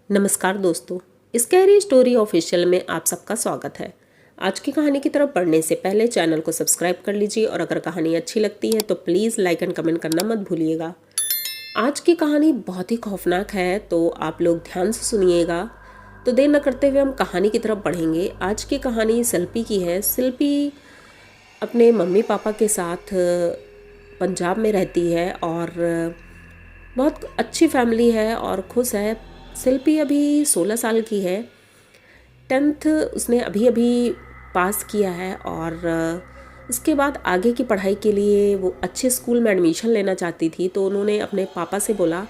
नमस्कार दोस्तों, scary story official में आप सबका स्वागत है। आज की कहानी की तरफ बढ़ने से पहले चैनल को सब्सक्राइब कर लीजिए और अगर कहानी अच्छी लगती है तो प्लीज़ लाइक एंड कमेंट करना मत भूलिएगा। आज की कहानी बहुत ही खौफनाक है, तो आप लोग ध्यान से सुनिएगा। तो देर न करते हुए हम कहानी की तरफ बढ़ेंगे। आज की कहानी शिल्पी की है। शिल्पी अपने मम्मी पापा के साथ पंजाब में रहती है और बहुत अच्छी फैमिली है और खुश है। शिल्पी अभी 16 साल की है। 10th उसने अभी अभी पास किया है और इसके बाद आगे की पढ़ाई के लिए वो अच्छे स्कूल में एडमिशन लेना चाहती थी। तो उन्होंने अपने पापा से बोला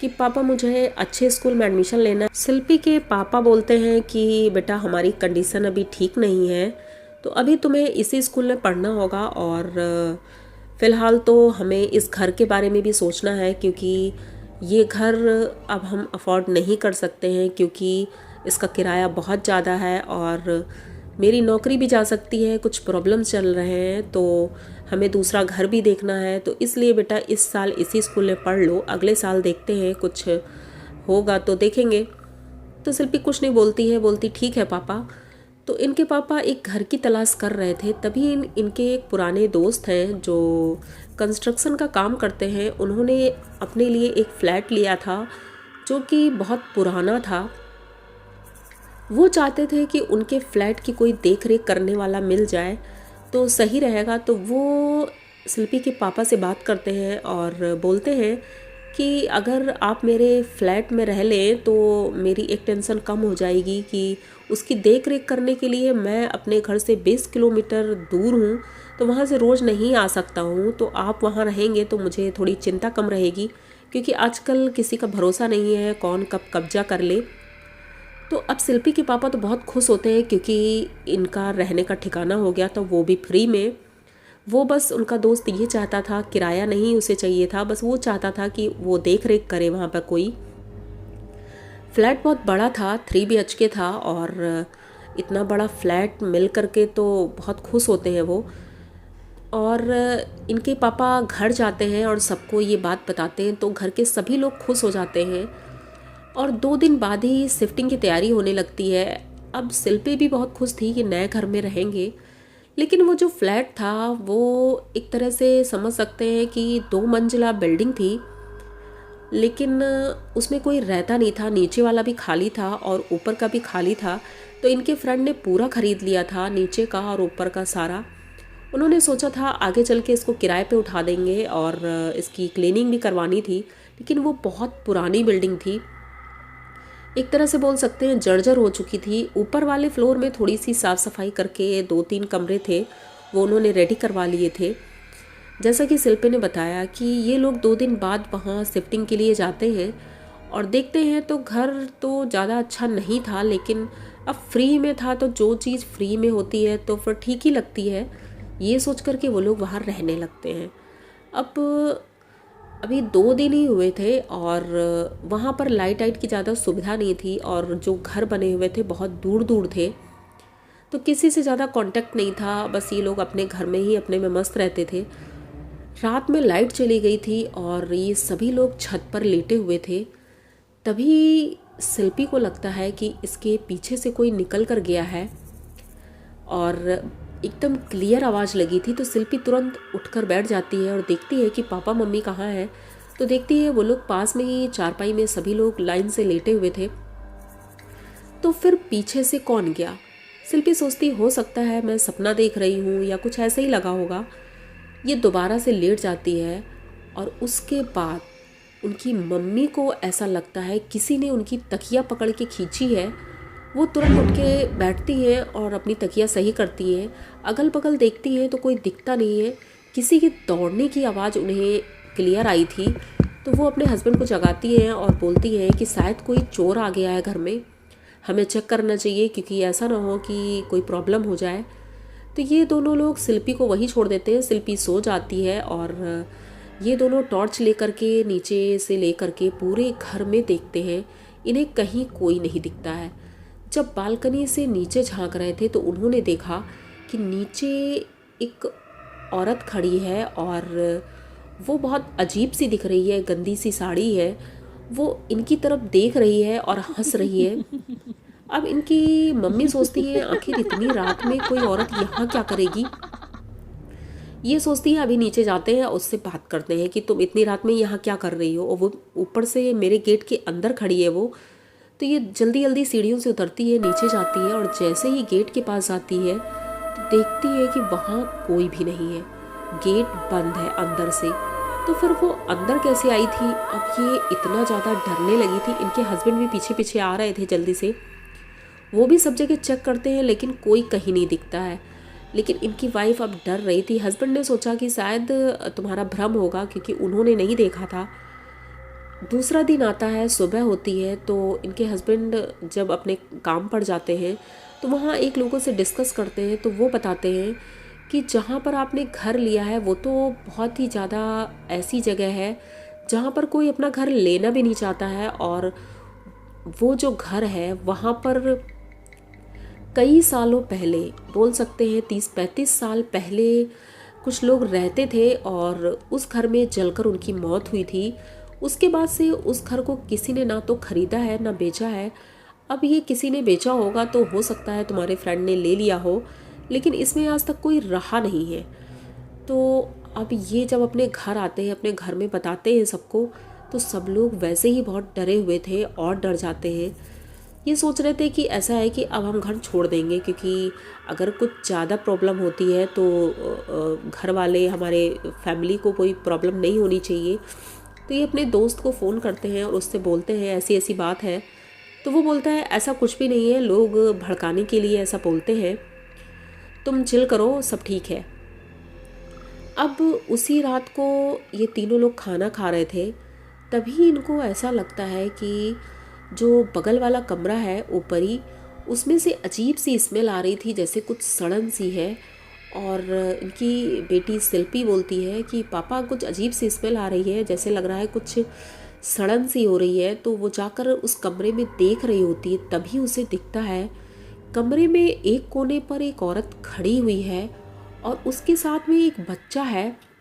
कि पापा मुझे अच्छे स्कूल में एडमिशन लेना। शिल्पी के पापा बोलते हैं कि बेटा हमारी कंडीशन अभी ठीक नहीं है, तो अभी तुम्हें इसी स्कूल में पढ़ना होगा और फ़िलहाल तो हमें इस घर के बारे में भी सोचना है, क्योंकि ये घर अब हम अफोर्ड नहीं कर सकते हैं क्योंकि इसका किराया बहुत ज़्यादा है और मेरी नौकरी भी जा सकती है, कुछ प्रॉब्लम्स चल रहे हैं, तो हमें दूसरा घर भी देखना है। तो इसलिए बेटा इस साल इसी स्कूल में पढ़ लो, अगले साल देखते हैं, कुछ होगा तो देखेंगे। तो शिल्पी कुछ नहीं बोलती है, बोलती ठीक है पापा। तो इनके पापा एक घर की तलाश कर रहे थे, तभी इनके एक पुराने दोस्त हैं जो कंस्ट्रक्शन का काम करते हैं। उन्होंने अपने लिए एक फ़्लैट लिया था जो कि बहुत पुराना था। वो चाहते थे कि उनके फ्लैट की कोई देख रेख करने वाला मिल जाए तो सही रहेगा। तो वो शिल्पी के पापा से बात करते हैं और बोलते हैं कि अगर आप मेरे फ्लैट में रह लें तो मेरी एक टेंशन कम हो जाएगी कि उसकी देख रेख करने के लिए मैं अपने घर से 20 किलोमीटर दूर हूँ, तो वहाँ से रोज़ नहीं आ सकता हूँ। तो आप वहाँ रहेंगे तो मुझे थोड़ी चिंता कम रहेगी, क्योंकि आजकल किसी का भरोसा नहीं है, कौन कब कब्जा कर ले। तो अब शिल्पी के पापा तो बहुत खुश होते हैं क्योंकि इनका रहने का ठिकाना हो गया, तो वो भी फ्री में। वो बस उनका दोस्त ये चाहता था, किराया नहीं उसे चाहिए था, बस वो चाहता था कि वो देख रेख करे वहाँ पर कोई। फ्लैट बहुत बड़ा था, 3 BHK था और इतना बड़ा फ्लैट मिल करके तो बहुत खुश होते हैं वो। और इनके पापा घर जाते हैं और सबको ये बात बताते हैं, तो घर के सभी लोग खुश हो जाते हैं और 2 दिन बाद ही शिफ्टिंग की तैयारी होने लगती है। अब शिल्पी भी बहुत खुश थी कि नए घर में रहेंगे, लेकिन वो जो फ्लैट था वो एक तरह से समझ सकते हैं कि 2 मंजिला बिल्डिंग थी, लेकिन उसमें कोई रहता नहीं था। नीचे वाला भी खाली था और ऊपर का भी खाली था। तो इनके फ्रेंड ने पूरा ख़रीद लिया था, नीचे का और ऊपर का सारा। उन्होंने सोचा था आगे चल के इसको किराए पे उठा देंगे और इसकी क्लीनिंग भी करवानी थी, लेकिन वो बहुत पुरानी बिल्डिंग थी, एक तरह से बोल सकते हैं जर्जर हो चुकी थी। ऊपर वाले फ्लोर में थोड़ी सी साफ़ सफाई करके 2-3 कमरे थे वो उन्होंने रेडी करवा लिए थे। जैसा कि शिल्पी ने बताया कि ये लोग 2 दिन बाद वहाँ शिफ्टिंग के लिए जाते हैं और देखते हैं तो घर तो ज़्यादा अच्छा नहीं था, लेकिन अब फ्री में था तो जो चीज़ फ्री में होती है तो फिर ठीक ही लगती है, ये सोच कर के वो लोग वहाँ रहने लगते हैं। अब अभी 2 दिन ही हुए थे और वहाँ पर लाइट की ज़्यादा सुविधा नहीं थी और जो घर बने हुए थे बहुत दूर दूर थे, तो किसी से ज़्यादा कांटेक्ट नहीं था। बस ये लोग अपने घर में ही अपने में मस्त रहते थे। रात में लाइट चली गई थी और ये सभी लोग छत पर लेटे हुए थे। तभी शिल्पी को लगता है कि इसके पीछे से कोई निकल कर गया है और एकदम क्लियर आवाज़ लगी थी। तो शिल्पी तुरंत उठकर बैठ जाती है और देखती है कि पापा मम्मी कहाँ हैं। तो देखती है वो लोग पास में ही चारपाई में सभी लोग लाइन से लेटे हुए थे। तो फिर पीछे से कौन गया? शिल्पी सोचती हो सकता है मैं सपना देख रही हूँ या कुछ ऐसे ही लगा होगा। ये दोबारा से लेट जाती है और उसके बाद उनकी मम्मी को ऐसा लगता है किसी ने उनकी तकिया पकड़ के खींची है। वो तुरंत उठ के बैठती हैं और अपनी तकिया सही करती हैं। अगल बगल देखती हैं तो कोई दिखता नहीं है। किसी की दौड़ने की आवाज़ उन्हें क्लियर आई थी, तो वो अपने हस्बैंड को जगाती हैं और बोलती हैं कि शायद कोई चोर आ गया है घर में, हमें चेक करना चाहिए क्योंकि ऐसा ना हो कि कोई प्रॉब्लम हो जाए। तो ये दोनों लोग शिल्पी को वहीं छोड़ देते हैं। शिल्पी सो जाती है और ये दोनों टॉर्च लेकर के नीचे से लेकर के पूरे घर में देखते हैं, इन्हें कहीं कोई नहीं दिखता है। जब बालकनी से नीचे झांक रहे थे तो उन्होंने देखा कि नीचे एक औरत खड़ी है और वो बहुत अजीब सी दिख रही है, गंदी सी साड़ी है वो इनकी तरफ देख रही है और हंस रही है। अब इनकी मम्मी सोचती है आखिर इतनी रात में कोई औरत यहाँ क्या करेगी। ये सोचती है अभी नीचे जाते हैं, उससे बात करते हैं कि तुम इतनी रात में यहाँ क्या कर रही हो। और वो ऊपर से मेरे गेट के अंदर खड़ी है वो। तो ये जल्दी जल्दी सीढ़ियों से उतरती है, नीचे जाती है और जैसे ही गेट के पास जाती है तो देखती है कि वहाँ कोई भी नहीं है, गेट बंद है अंदर से। तो फिर वो अंदर कैसे आई थी। अब ये इतना ज़्यादा डरने लगी थी। इनके हस्बैंड भी पीछे पीछे आ रहे थे जल्दी से, वो भी सब जगह चेक करते हैं लेकिन कोई कहीं नहीं दिखता है। लेकिन इनकी वाइफ अब डर रही थी। हस्बैंड ने सोचा कि शायद तुम्हारा भ्रम होगा क्योंकि उन्होंने नहीं देखा था। दूसरा दिन आता है, सुबह होती है, तो इनके हस्बैंड जब अपने काम पर जाते हैं तो वहाँ एक लोगों से डिस्कस करते हैं। तो वो बताते हैं कि जहाँ पर आपने घर लिया है वो तो बहुत ही ज़्यादा ऐसी जगह है जहाँ पर कोई अपना घर लेना भी नहीं चाहता है। और वो जो घर है वहाँ पर कई सालों पहले, बोल सकते हैं 30-35 साल पहले, कुछ लोग रहते थे और उस घर में जलकर उनकी मौत हुई थी। उसके बाद से उस घर को किसी ने ना तो ख़रीदा है ना बेचा है। अब ये किसी ने बेचा होगा तो हो सकता है तुम्हारे फ्रेंड ने ले लिया हो, लेकिन इसमें आज तक कोई रहा नहीं है। तो अब ये जब अपने घर आते हैं, अपने घर में बताते हैं सबको, तो सब लोग वैसे ही बहुत डरे हुए थे और डर जाते हैं। ये सोच रहे थे कि ऐसा है कि अब हम घर छोड़ देंगे क्योंकि अगर कुछ ज़्यादा प्रॉब्लम होती है तो घर वाले, हमारे फैमिली को कोई प्रॉब्लम नहीं होनी चाहिए। तो ये अपने दोस्त को फ़ोन करते हैं और उससे बोलते हैं ऐसी ऐसी बात है। तो वो बोलता है ऐसा कुछ भी नहीं है, लोग भड़काने के लिए ऐसा बोलते हैं, तुम चिल करो, सब ठीक है। अब उसी रात को ये तीनों लोग खाना खा रहे थे, तभी इनको ऐसा लगता है कि जो बगल वाला कमरा है ऊपर ही, उसमें से अजीब सी स्मेल आ रही थी, जैसे कुछ सड़न सी है। और इनकी बेटी शिल्पी बोलती है कि पापा कुछ अजीब सी स्मेल आ रही है, जैसे लग रहा है कुछ सड़न सी हो रही है। तो वो जाकर उस कमरे में देख रही होती है, तभी उसे दिखता है कमरे में एक कोने पर एक औरत खड़ी हुई है और उसके साथ में एक बच्चा है।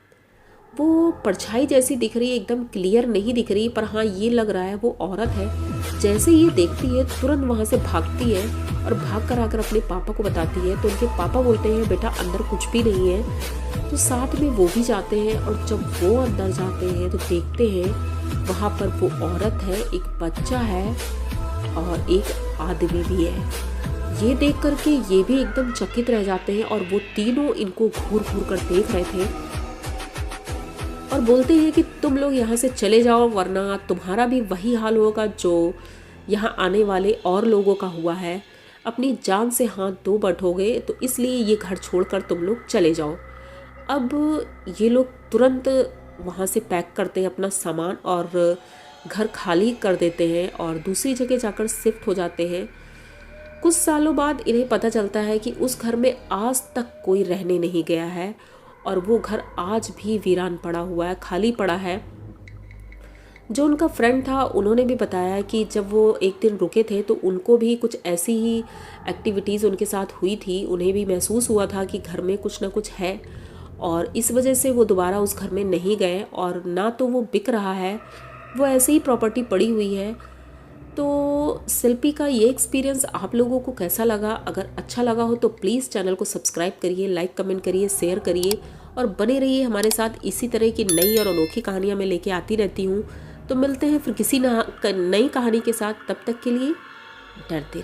वो परछाई जैसी दिख रही है, एकदम क्लियर नहीं दिख रही, पर हाँ ये लग रहा है वो औरत है। जैसे ये देखती है तुरंत वहाँ से भागती है और भाग कर आकर अपने पापा को बताती है। तो उनके पापा बोलते हैं बेटा अंदर कुछ भी नहीं है। तो साथ में वो भी जाते हैं और जब वो अंदर जाते हैं तो देखते हैं वहाँ पर वो औरत है, एक बच्चा है और एक आदमी भी है। ये देख करके ये भी एकदम चकित रह जाते हैं और वो तीनों इनको घूर घूर कर देख रहे थे और बोलते हैं कि तुम लोग यहाँ से चले जाओ वरना तुम्हारा भी वही हाल होगा जो यहाँ आने वाले और लोगों का हुआ है। अपनी जान से हाथ धो बैठोगे, तो इसलिए ये घर छोड़कर तुम लोग चले जाओ। अब ये लोग तुरंत वहाँ से पैक करते हैं अपना सामान और घर खाली कर देते हैं और दूसरी जगह जाकर शिफ्ट हो जाते हैं। कुछ सालों बाद इन्हें पता चलता है कि उस घर में आज तक कोई रहने नहीं गया है और वो घर आज भी वीरान पड़ा हुआ है, खाली पड़ा है। जो उनका फ्रेंड था उन्होंने भी बताया कि जब वो एक दिन रुके थे तो उनको भी कुछ ऐसी ही एक्टिविटीज़ उनके साथ हुई थी। उन्हें भी महसूस हुआ था कि घर में कुछ ना कुछ है और इस वजह से वो दोबारा उस घर में नहीं गए। और ना तो वो बिक रहा है, वो ऐसे ही प्रॉपर्टी पड़ी हुई है। तो शिल्पी का ये एक्सपीरियंस आप लोगों को कैसा लगा? अगर अच्छा लगा हो तो प्लीज़ चैनल को सब्सक्राइब करिए, लाइक कमेंट करिए, शेयर करिए और बने रहिए हमारे साथ। इसी तरह की नई और अनोखी कहानियाँ मैं लेके आती रहती हूँ। तो मिलते हैं फिर किसी नई कहानी के साथ, तब तक के लिए डरते